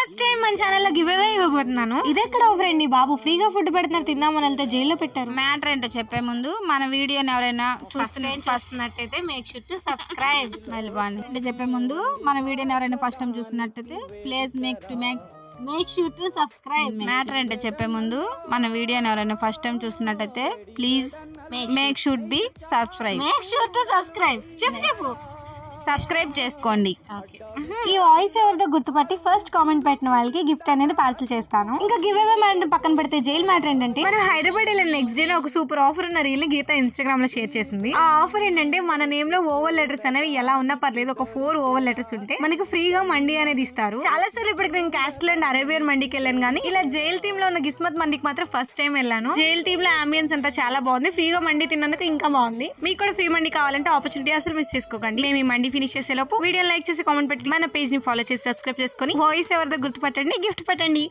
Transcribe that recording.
First time మన channel లో give away ఇవ్వబోతున్నాను. ఇదెక్కడ ఆఫర్ అండి బాబు, ఫ్రీగా ఫుడ్ పెడుతున్నారు, తిందామని వెళ్తే జైల్లో పెట్టారు. మ్యాటర్ ఏంటో చెప్పే ముందు మన వీడియోని ఎవరైనా చూస్తున్నట్టయితే మేక్ షూర్ టు సబ్స్క్రైబ్. అంటే చెప్పే ముందు మన వీడియోని ఎవరైనా ఫస్ట్ టైం చూస్తున్నట్టయితే please make sure to subscribe. Matter ఏంటో చెప్పే ముందు మన వీడియోని ఎవరైనా ఫస్ట్ టైం చూస్తున్నట్టయితే please make should be subscribe. చెప్పు సబ్స్క్రైబ్ చేసుకోండి. ఈ వాయిస్ ఎవరితో గుర్తుపట్టి ఫస్ట్ కామెంట్ పెట్టిన వాళ్ళకి గిఫ్ట్ అనేది పార్సల్ చేస్తాను. ఇంకా గివ్ అవే మ్యాటర్ పక్కన పెడితే జైల్ మ్యాటర్ ఏంటంటే, మనం హైదరాబాద్ వెళ్ళిన నెక్స్ట్ డే ఒక సూపర్ ఆఫర్ ఉన్న రీల్ ని గీత ఇన్స్టాగ్రామ్ లో షేర్ చేసింది. ఆ ఆఫర్ ఏంటంటే, మన నేమ్ లో ఓవర్ లెటర్స్ అనేవి ఎలా ఉన్నా పర్లేదు, ఒక 4 ఓవర్ లెటర్స్ ఉంటే మనకి ఫ్రీగా మండి అనేది ఇస్తారు. చాలా సార్లు ఇప్పటికి నేను క్యాస్టల్ అండ్ అరేబియన్ మండికి వెళ్ళాను, కానీ ఇలా జైల్ థీమ్ లో ఉన్న గిస్మత్ మండికి మాత్రం ఫస్ట్ టైం వెళ్ళాను. జైల్ థీమ్ లో అంబియన్స్ అంతా చాలా బాగుంది, ఫ్రీగా మండి తిన్నందుకు ఇంకా బాగుంది. మీకు కూడా ఫ్రీ మండి కావాలంటే ఆపర్చునిటీ అసలు మిస్ చేసుకోకండి. మేము ఈ మండి ఫినిష్ చేసేలోపు వీడియో లైక్ చేసి కామెంట్ పెట్టి మన పేజ్ ని ఫాలో చేసి సబ్స్క్రైబ్ చేసుకొని వాయిస్ ఎవరిదో గుర్తుపట్టండి, గిఫ్ట్ పెట్టండి.